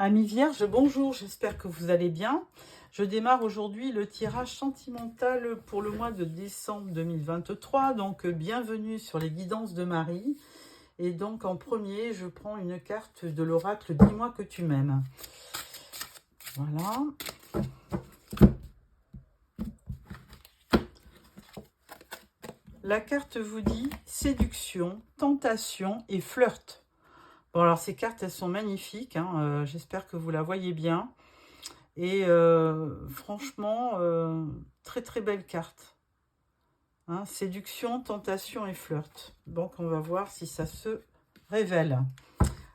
Amis Vierges, bonjour, j'espère que vous allez bien. Je démarre aujourd'hui le tirage sentimental pour le mois de décembre 2023. Donc, bienvenue sur les guidances de Marie. Et donc, en premier, je prends une carte de l'oracle « Dis-moi que tu m'aimes ». Voilà. La carte vous dit « Séduction, tentation et flirt ». Bon, alors ces cartes, elles sont magnifiques. Hein, j'espère que vous la voyez bien. Et franchement, très très belle carte. Hein, séduction, tentation et flirt. Donc on va voir si ça se révèle.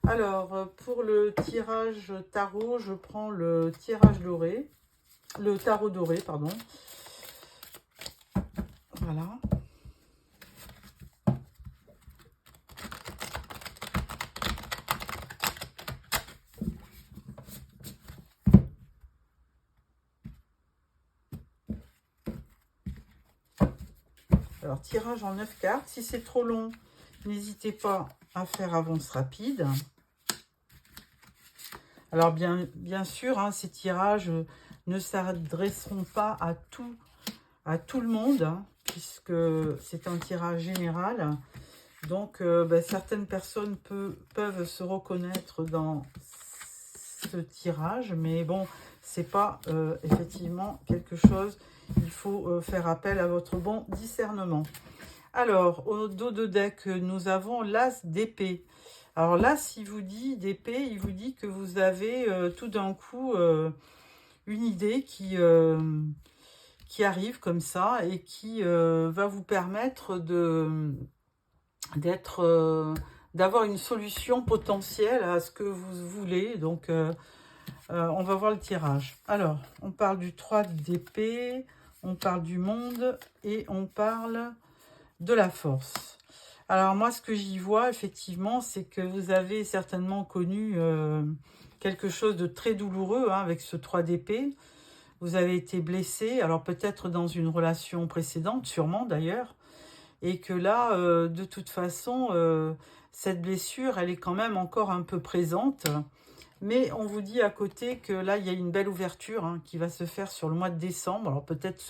Alors, pour le tirage tarot, je prends le tirage doré. Le tarot doré, pardon. Voilà. Alors, tirage en 9 cartes. Si c'est trop long, n'hésitez pas à faire avance rapide. Alors, bien sûr, hein, ces tirages ne s'adresseront pas à tout le monde, hein, puisque c'est un tirage général. Donc, certaines personnes peuvent se reconnaître dans ce tirage, mais bon, c'est pas effectivement quelque chose. Il faut faire appel à votre bon discernement. Alors, au dos de deck, nous avons l'As d'épée. Alors là, s'il vous dit d'épée, il vous dit que vous avez tout d'un coup une idée qui arrive comme ça et qui va vous permettre d'avoir une solution potentielle à ce que vous voulez. Donc, on va voir le tirage. Alors, on parle du 3 d'épée, on parle du monde et on parle de la force. Alors, moi, ce que j'y vois, effectivement, c'est que vous avez certainement connu quelque chose de très douloureux hein, avec ce 3 d'épée. Vous avez été blessé, alors peut-être dans une relation précédente, sûrement d'ailleurs, et que là, de toute façon, cette blessure, elle est quand même encore un peu présente. Mais on vous dit à côté que là, il y a une belle ouverture hein, qui va se faire sur le mois de décembre. Alors peut-être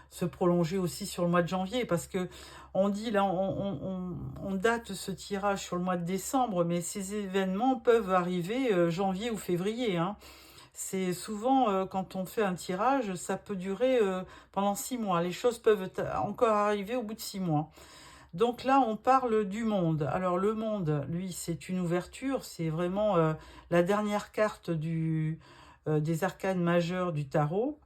se prolonger aussi sur le mois de janvier, parce que on dit là, on date ce tirage sur le mois de décembre, mais ces événements peuvent arriver janvier ou février. Hein. C'est souvent, quand on fait un tirage, ça peut durer pendant 6 mois. Les choses peuvent encore arriver au bout de 6 mois. Donc là, on parle du monde. Alors le monde, lui, c'est une ouverture. C'est vraiment la dernière carte des arcanes majeures du tarot.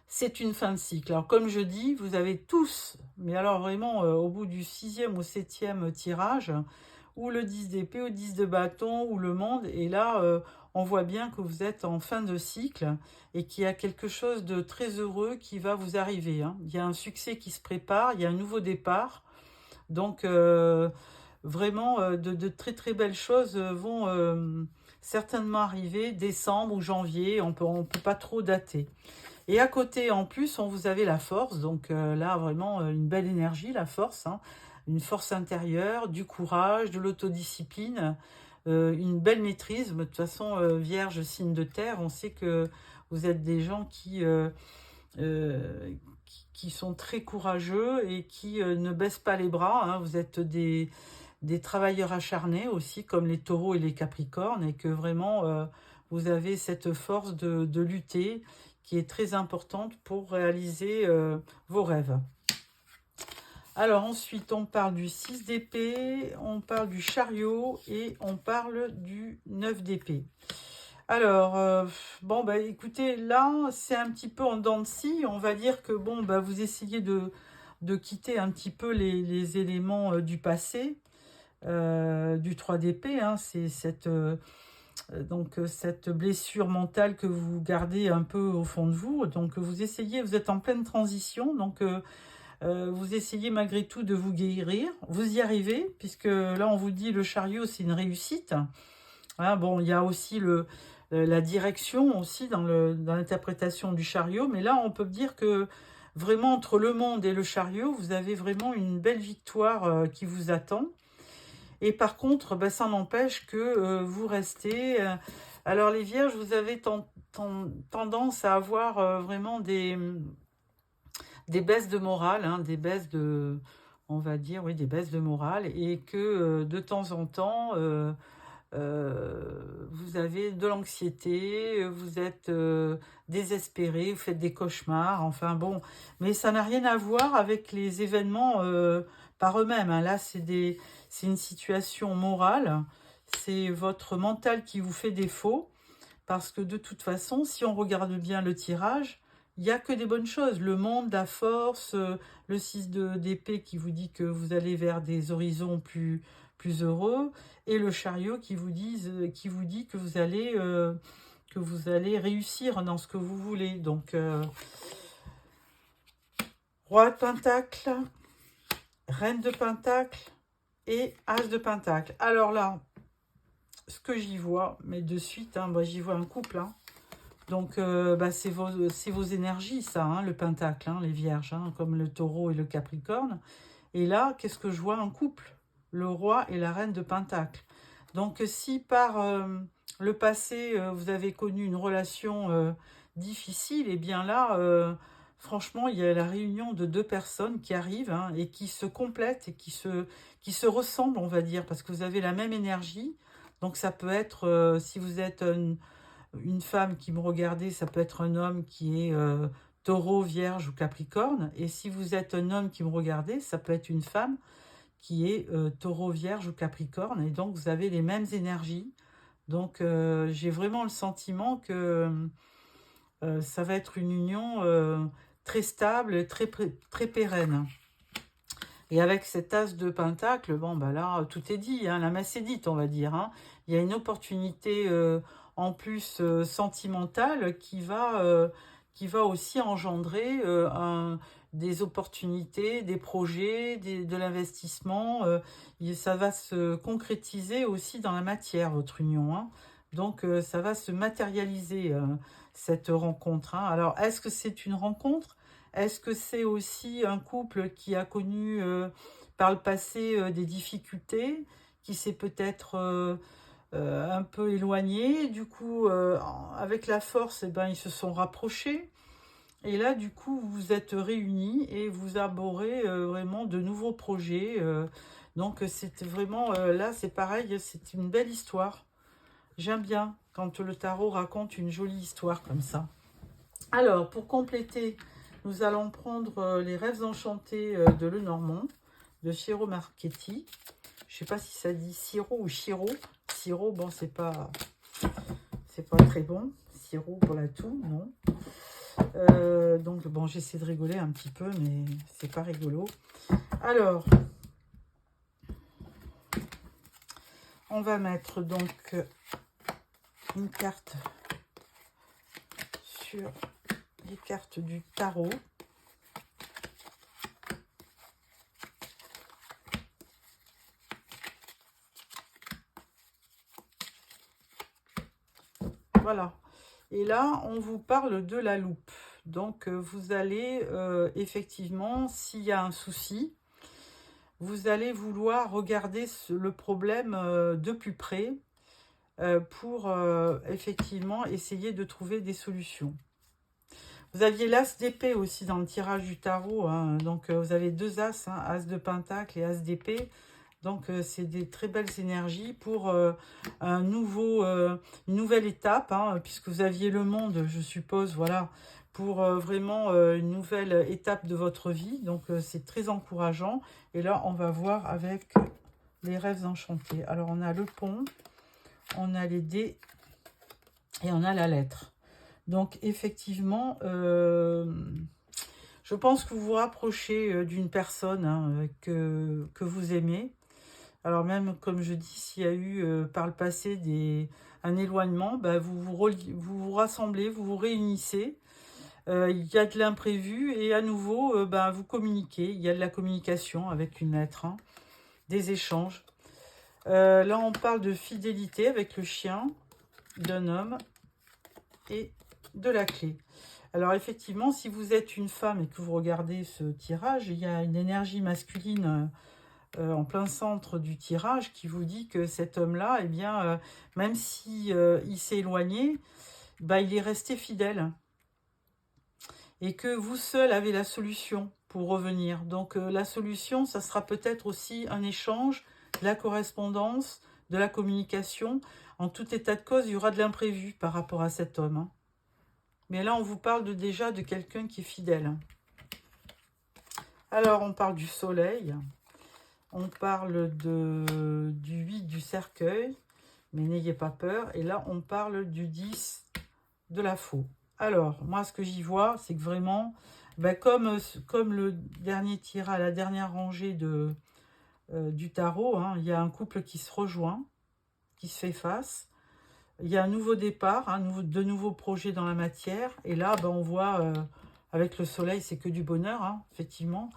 C'est une fin de cycle. Alors comme je dis, vous avez tous, mais alors vraiment au bout du 6e ou 7e tirage, ou le 10 d'épée, ou 10 de bâton, ou le monde. Et là, on voit bien que vous êtes en fin de cycle et qu'il y a quelque chose de très heureux qui va vous arriver. Hein. Il y a un succès qui se prépare, il y a un nouveau départ. Donc, vraiment, de très très belles choses vont certainement arriver décembre ou janvier. On peut pas trop dater. Et à côté, en plus, vous avez la force. Donc là, vraiment, une belle énergie, la force. Hein. Une force intérieure, du courage, de l'autodiscipline, une belle maîtrise. De toute façon, Vierge, signe de terre, on sait que vous êtes des gens qui sont très courageux et qui ne baissent pas les bras. Hein. Vous êtes des travailleurs acharnés aussi, comme les taureaux et les capricornes, et que vraiment, vous avez cette force de lutter qui est très importante pour réaliser vos rêves. Alors ensuite, on parle du 6 d'épée, on parle du chariot et on parle du 9 d'épée. Alors, écoutez, là, c'est un petit peu en dents de scie. On va dire que, vous essayez de quitter un petit peu les éléments du passé, du 3 d'épée. Hein, c'est cette blessure mentale que vous gardez un peu au fond de vous. Donc, vous êtes en pleine transition. Donc, vous essayez malgré tout de vous guérir. Vous y arrivez, puisque là, on vous dit le chariot, c'est une réussite. Hein, il y a aussi la direction aussi dans l'interprétation du chariot. Mais là, on peut dire que vraiment, entre le monde et le chariot, vous avez vraiment une belle victoire qui vous attend. Et par contre, ça n'empêche que vous restez Alors les vierges, vous avez tendance à avoir vraiment des baisses de morale, hein, des baisses de, on va dire, oui, des baisses de morale, et que de temps en temps, vous avez de l'anxiété, vous êtes désespéré, vous faites des cauchemars, enfin bon, mais ça n'a rien à voir avec les événements par eux-mêmes, hein. Là, c'est une situation morale, c'est votre mental qui vous fait défaut, parce que de toute façon, si on regarde bien le tirage, il n'y a que des bonnes choses. Le monde, la force, le 6 d'épée qui vous dit que vous allez vers des horizons plus heureux, et le chariot qui vous dit que vous allez réussir dans ce que vous voulez. Donc, roi de pentacle, reine de pentacle et as de pentacle. Alors là, ce que j'y vois, mais de suite, hein, moi j'y vois un couple, hein. Donc, c'est vos énergies, ça, hein, le pentacle, hein, les vierges, hein, comme le taureau et le capricorne. Et là, qu'est-ce que je vois? Un couple, le roi et la reine de pentacle. Donc, si par le passé, vous avez connu une relation difficile, et bien là, franchement, il y a la réunion de deux personnes qui arrivent, hein, et qui se complètent et qui se ressemblent, on va dire, parce que vous avez la même énergie. Donc, ça peut être, si vous êtes une femme qui me regardait, ça peut être un homme qui est taureau, vierge ou capricorne. Et si vous êtes un homme qui me regardait, ça peut être une femme qui est taureau, vierge ou capricorne. Et donc, vous avez les mêmes énergies. Donc, j'ai vraiment le sentiment que ça va être une union très stable, très pérenne. Et avec cet as de pentacle, bon, bah là, tout est dit, hein, la messe est dite, on va dire, hein. Il y a une opportunité en plus sentimentale qui va aussi engendrer des opportunités, des projets, de l'investissement. Ça va se concrétiser aussi dans la matière, votre union, hein. Donc, ça va se matérialiser, cette rencontre, hein. Alors, est-ce que c'est une rencontre? Est-ce que c'est aussi un couple qui a connu par le passé des difficultés, qui s'est peut-être un peu éloigné, du coup, avec la force, eh ben, ils se sont rapprochés, et là, du coup, vous vous êtes réunis et vous arborez vraiment de nouveaux projets. Donc, c'est vraiment, là, c'est pareil, c'est une belle histoire. J'aime bien quand le tarot raconte une jolie histoire comme ça. Alors, pour compléter, nous allons prendre les rêves enchantés de Lenormand, de Ciro Marchetti. Je ne sais pas si ça dit Siro ou Chiro. Siro, bon, c'est pas très bon. Siro pour la toux, non. Donc, bon, j'essaie de rigoler un petit peu, mais c'est pas rigolo. Alors, on va mettre donc une carte sur les cartes du tarot. Voilà. Et là, on vous parle de la loupe. Donc, vous allez, effectivement, s'il y a un souci, vous allez vouloir regarder le problème de plus près pour, effectivement, essayer de trouver des solutions. Vous aviez l'as d'épée aussi dans le tirage du tarot, hein. Donc, vous avez deux as, hein, as de pentacle et as d'épée. Donc, c'est des très belles énergies pour une nouvelle étape, hein, puisque vous aviez le monde, je suppose, voilà, pour vraiment une nouvelle étape de votre vie. Donc, c'est très encourageant. Et là, on va voir avec les rêves enchantés. Alors, on a le pont, on a les dés et on a la lettre. Donc, effectivement, je pense que vous vous rapprochez d'une personne, hein, que vous aimez. Alors même, comme je dis, s'il y a eu par le passé un éloignement, bah, vous vous rassemblez, vous vous réunissez. Il y a de l'imprévu et à nouveau, bah, vous communiquez. Il y a de la communication avec une lettre, hein, des échanges. Là, on parle de fidélité avec le chien, d'un homme et de la clé. Alors effectivement, si vous êtes une femme et que vous regardez ce tirage, il y a une énergie masculine en plein centre du tirage, qui vous dit que cet homme-là, eh bien, même si il s'est éloigné, bah, il est resté fidèle. Et que vous seul avez la solution pour revenir. Donc la solution, ça sera peut-être aussi un échange, de la correspondance, de la communication. En tout état de cause, il y aura de l'imprévu par rapport à cet homme, hein. Mais là, on vous parle déjà de quelqu'un qui est fidèle. Alors, on parle du soleil. On parle du 8 du cercueil. Mais n'ayez pas peur. Et là, on parle du 10 de la faux. Alors, moi, ce que j'y vois, c'est que vraiment, ben, comme le dernier tirage, la dernière rangée du tarot, hein, il y a un couple qui se rejoint, qui se fait face. Il y a un nouveau départ, de nouveaux projets dans la matière. Et là, ben, on voit, avec le soleil, c'est que du bonheur, hein, effectivement.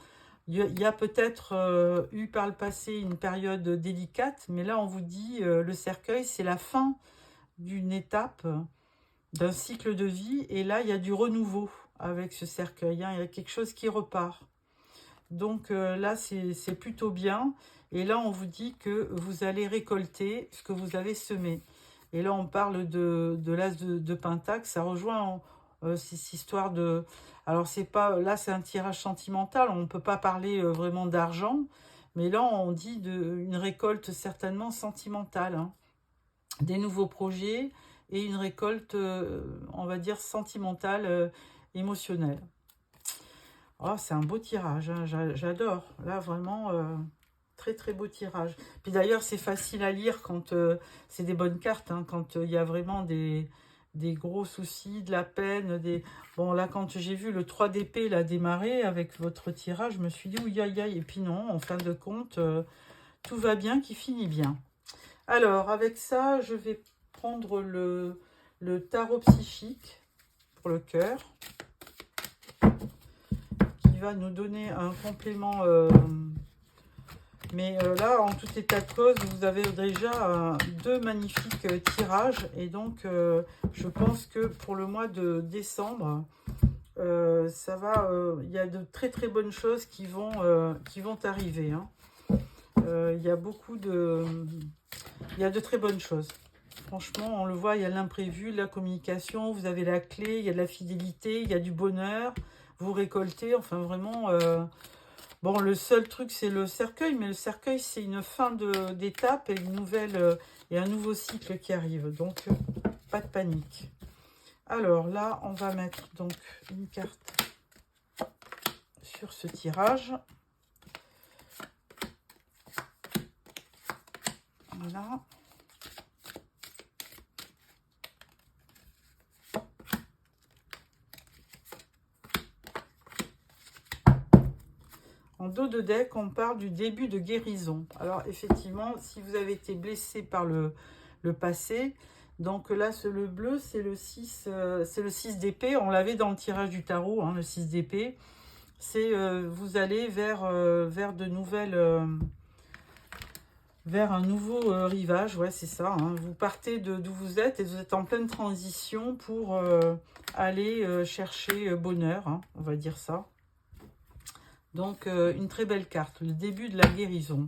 Il y a peut-être eu par le passé une période délicate, mais là, on vous dit, le cercueil, c'est la fin d'une étape, d'un cycle de vie. Et là, il y a du renouveau avec ce cercueil, hein. Il y a quelque chose qui repart. Donc là, c'est plutôt bien. Et là, on vous dit que vous allez récolter ce que vous avez semé. Et là, on parle de l'as de Pentacle. Ça rejoint cette histoire de... Alors, c'est pas... Là, c'est un tirage sentimental. On ne peut pas parler vraiment d'argent. Mais là, on dit une récolte certainement sentimentale, hein. Des nouveaux projets et une récolte, on va dire, sentimentale, émotionnelle. Oh, c'est un beau tirage, hein. J'adore. Là, vraiment, très très beau tirage. Puis d'ailleurs, c'est facile à lire quand c'est des bonnes cartes, hein, quand il y a vraiment des gros soucis, de la peine. Bon, là, quand j'ai vu le 3 d'épée là, démarrer avec votre tirage, je me suis dit, ouïe, aïe, aïe. Et puis non, en fin de compte, tout va bien, qui finit bien. Alors, avec ça, je vais prendre le tarot psychique pour le cœur, qui va nous donner un complément. Mais là, en tout état de cause, vous avez déjà 2 magnifiques tirages. Et donc, je pense que pour le mois de décembre, ça va. Il y a de très très bonnes choses qui vont arriver, hein. Il y a beaucoup de... Il y a de très bonnes choses. Franchement, on le voit, il y a l'imprévu, de la communication, vous avez la clé, il y a de la fidélité, il y a du bonheur, vous récoltez, enfin vraiment... Bon, le seul truc, c'est le cercueil, mais le cercueil, c'est une fin d'étape et une nouvelle et un nouveau cycle qui arrive. Donc, pas de panique. Alors là, on va mettre donc une carte sur ce tirage. Voilà. En dos de deck, on parle du début de guérison. Alors, effectivement, si vous avez été blessé par le passé, donc là, le bleu, c'est le 6 d'épée. On l'avait dans le tirage du tarot, hein, le 6 d'épée. C'est vous allez vers de nouvelles... vers un nouveau rivage, ouais, c'est ça, hein. Vous partez d'où vous êtes et vous êtes en pleine transition pour aller chercher bonheur, hein, on va dire ça. Donc, une très belle carte, le début de la guérison.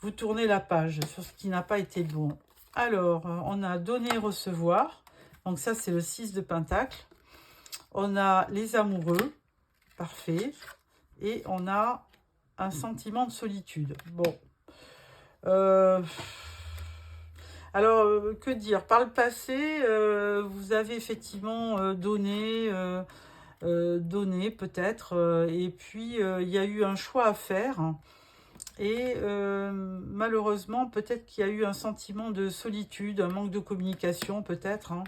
Vous tournez la page sur ce qui n'a pas été bon. Alors, on a donner et recevoir. Donc, ça, c'est le 6 de Pentacle. On a les amoureux. Parfait. Et on a un sentiment de solitude. Bon. Alors, que dire? Par le passé, vous avez effectivement donné peut-être, et puis il y a eu un choix à faire, et malheureusement, peut-être qu'il y a eu un sentiment de solitude, un manque de communication, peut-être, hein.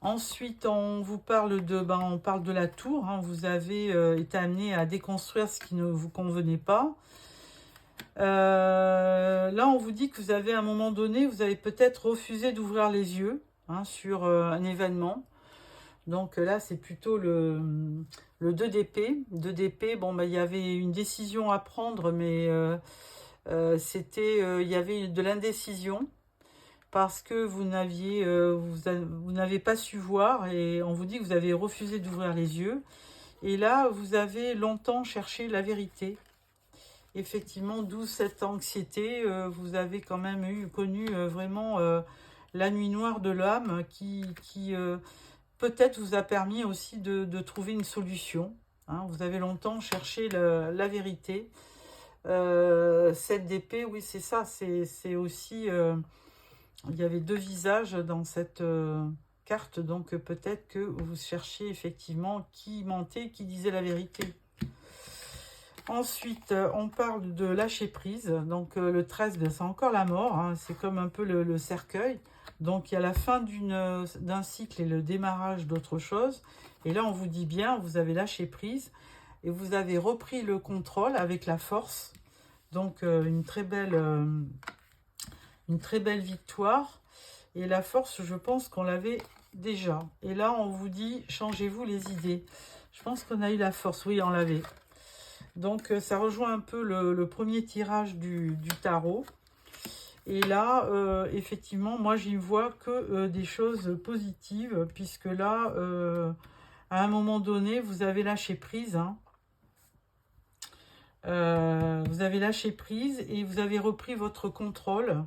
Ensuite, on vous parle on parle de la tour, hein. Vous avez été amené à déconstruire ce qui ne vous convenait pas. Là, on vous dit que vous avez, à un moment donné, vous avez peut-être refusé d'ouvrir les yeux, hein, sur un événement. Donc là, c'est plutôt le 2 d'épée. 2 d'épée, bon, bah, il y avait une décision à prendre, mais il y avait de l'indécision parce que vous n'avez pas su voir, et on vous dit que vous avez refusé d'ouvrir les yeux. Et là, vous avez longtemps cherché la vérité. effectivement, d'où cette anxiété. Vous avez quand même connu vraiment la nuit noire de l'âme qui peut-être vous a permis aussi de trouver une solution. Hein. Vous avez longtemps cherché la vérité. Cette d'épée, oui, c'est ça. C'est aussi... il y avait deux visages dans cette carte, donc peut-être que vous cherchiez effectivement qui mentait, qui disait la vérité. Ensuite, on parle de lâcher prise. Donc le 13, c'est encore la mort. Hein. C'est comme un peu le cercueil. Donc il y a la fin d'un cycle et le démarrage d'autre chose. Et là, on vous dit bien, vous avez lâché prise et vous avez repris le contrôle avec la force. Donc une très belle victoire. Et la force, je pense qu'on l'avait déjà. Et là, on vous dit, changez-vous les idées. Je pense qu'on a eu la force. Oui, on l'avait. Donc, ça rejoint un peu le premier tirage du tarot. Et là, effectivement, moi, j'y vois que des choses positives, puisque là, à un moment donné, vous avez lâché prise. Hein. Vous avez lâché prise et vous avez repris votre contrôle.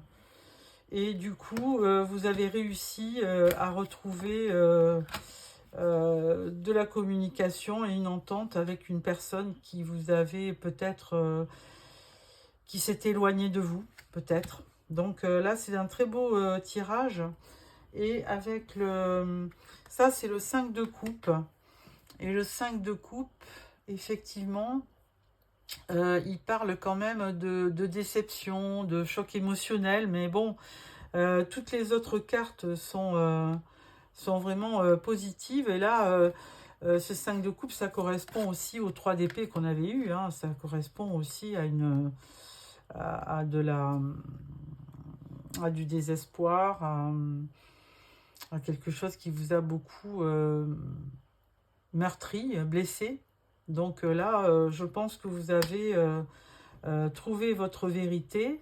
Et du coup, vous avez réussi à retrouver de la communication et une entente avec une personne qui vous avait peut-être... qui s'est éloignée de vous, peut-être. Donc là, c'est un très beau tirage. Et avec le... Ça, c'est le 5 de coupe. Et le 5 de coupe, effectivement... il parle quand même de déception, de choc émotionnel, mais bon, toutes les autres cartes sont vraiment positives. Et là, ce 5 de coupe, ça correspond aussi aux 3 d'épée qu'on avait eu. Hein. Ça correspond aussi à du désespoir, à quelque chose qui vous a beaucoup meurtri, blessé. Donc là, je pense que vous avez trouvé votre vérité.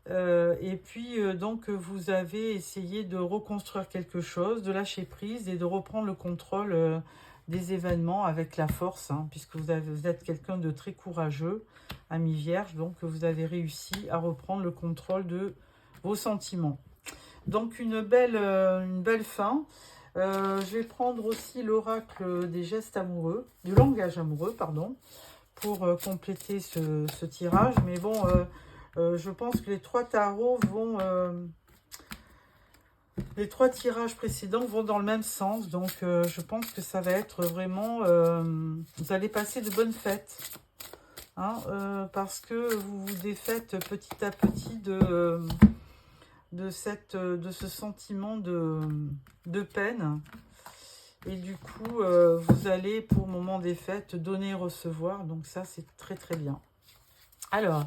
Et puis, donc, vous avez essayé de reconstruire quelque chose, de lâcher prise et de reprendre le contrôle des événements avec la force, hein, puisque vous êtes quelqu'un de très courageux, ami vierge, donc vous avez réussi à reprendre le contrôle de vos sentiments. Donc, une belle fin. Je vais prendre aussi l'oracle des gestes amoureux, du langage amoureux, pardon, pour compléter ce tirage. Mais bon, je pense que les 3 tarots vont... les 3 tirages précédents vont dans le même sens. Donc, je pense que ça va être vraiment... vous allez passer de bonnes fêtes. Hein, parce que vous vous défaites petit à petit de ce sentiment de peine. Et du coup, vous allez, pour le moment des fêtes, donner et recevoir. Donc ça, c'est très très bien. Alors,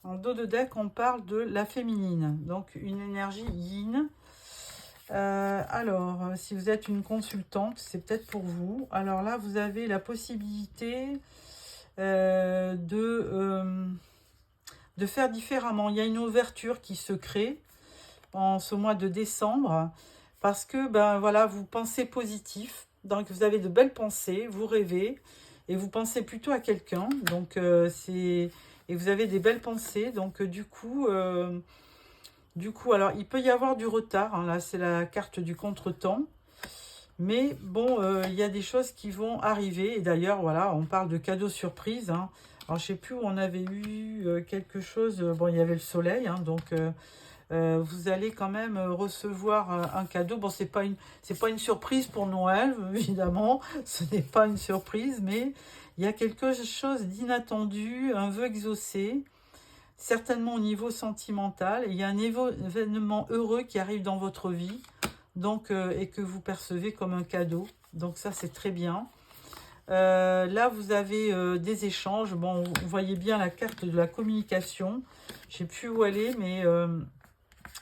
en dos de deck, on parle de la féminine. Donc, une énergie yin. Alors, si vous êtes une consultante, c'est peut-être pour vous. Alors là, vous avez la possibilité de faire différemment. Il y a une ouverture qui se crée en ce mois de décembre parce que, ben voilà, vous pensez positif. Donc, vous avez de belles pensées, vous rêvez et vous pensez plutôt à quelqu'un. Donc, et vous avez des belles pensées. Donc, du coup, alors, il peut y avoir du retard. Hein, là, c'est la carte du contretemps. Mais bon, il y a des choses qui vont arriver. Et d'ailleurs, voilà, on parle de cadeaux surprises. Hein. Alors, je ne sais plus où on avait eu quelque chose. Bon, il y avait le soleil. Hein, donc, vous allez quand même recevoir un cadeau. Bon, c'est pas une surprise pour Noël, évidemment. Ce n'est pas une surprise. Mais il y a quelque chose d'inattendu, un vœu exaucé. Certainement au niveau sentimental, il y a un événement heureux qui arrive dans votre vie, donc et que vous percevez comme un cadeau. Donc ça, c'est très bien. Là, vous avez des échanges. Bon, vous voyez bien la carte de la communication. Je ne sais plus où elle est, mais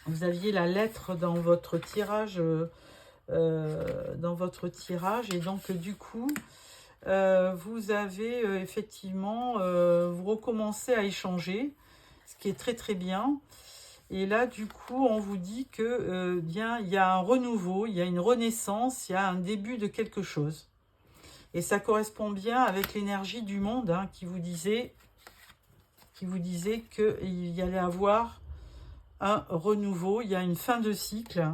vous aviez la lettre dans votre tirage. Et donc, du coup... vous avez effectivement, vous recommencez à échanger, ce qui est très très bien. Et là, du coup, on vous dit que bien, il y a un renouveau, il y a une renaissance, il y a un début de quelque chose. Et ça correspond bien avec l'énergie du monde hein, qui vous disait qu'il y allait avoir un renouveau, il y a une fin de cycle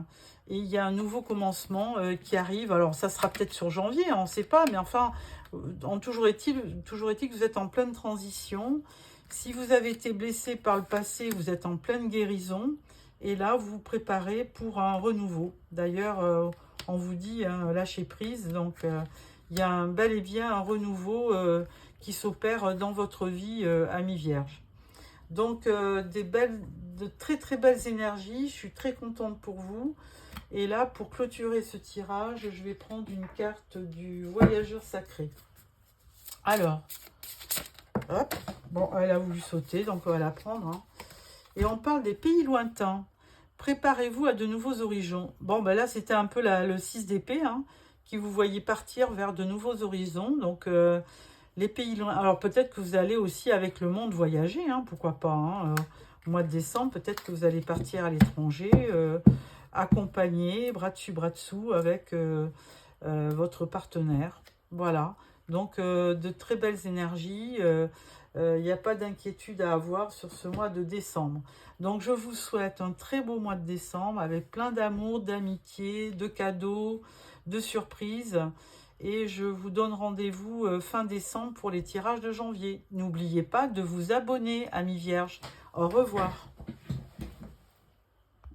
et il y a un nouveau commencement qui arrive. Alors, ça sera peut-être sur janvier, on ne sait pas, mais enfin, toujours est-il que vous êtes en pleine transition. Si vous avez été blessé par le passé, vous êtes en pleine guérison. Et là, vous vous préparez pour un renouveau. D'ailleurs, on vous dit hein, lâcher prise. Donc, il y a bel et bien un renouveau qui s'opère dans votre vie, Amis Vierge. Donc, de très très belles énergies. Je suis très contente pour vous. Et là, pour clôturer ce tirage, je vais prendre une carte du voyageur sacré. Alors, hop, bon, elle a voulu sauter, donc on va la prendre. Hein. Et on parle des pays lointains. Préparez-vous à de nouveaux horizons. Bon, ben là, c'était un peu le 6 d'épée, hein, qui vous voyez partir vers de nouveaux horizons. Donc, les pays loin. Alors, peut-être que vous allez aussi avec le monde voyager, hein, pourquoi pas. Hein, au mois de décembre, peut-être que vous allez partir à l'étranger, accompagné, bras dessus, bras dessous, avec votre partenaire. Voilà. Donc, de très belles énergies. Il n'y a pas d'inquiétude à avoir sur ce mois de décembre. Donc, je vous souhaite un très beau mois de décembre avec plein d'amour, d'amitié, de cadeaux, de surprises. Et je vous donne rendez-vous fin décembre pour les tirages de janvier. N'oubliez pas de vous abonner, Amis Vierges. Au revoir.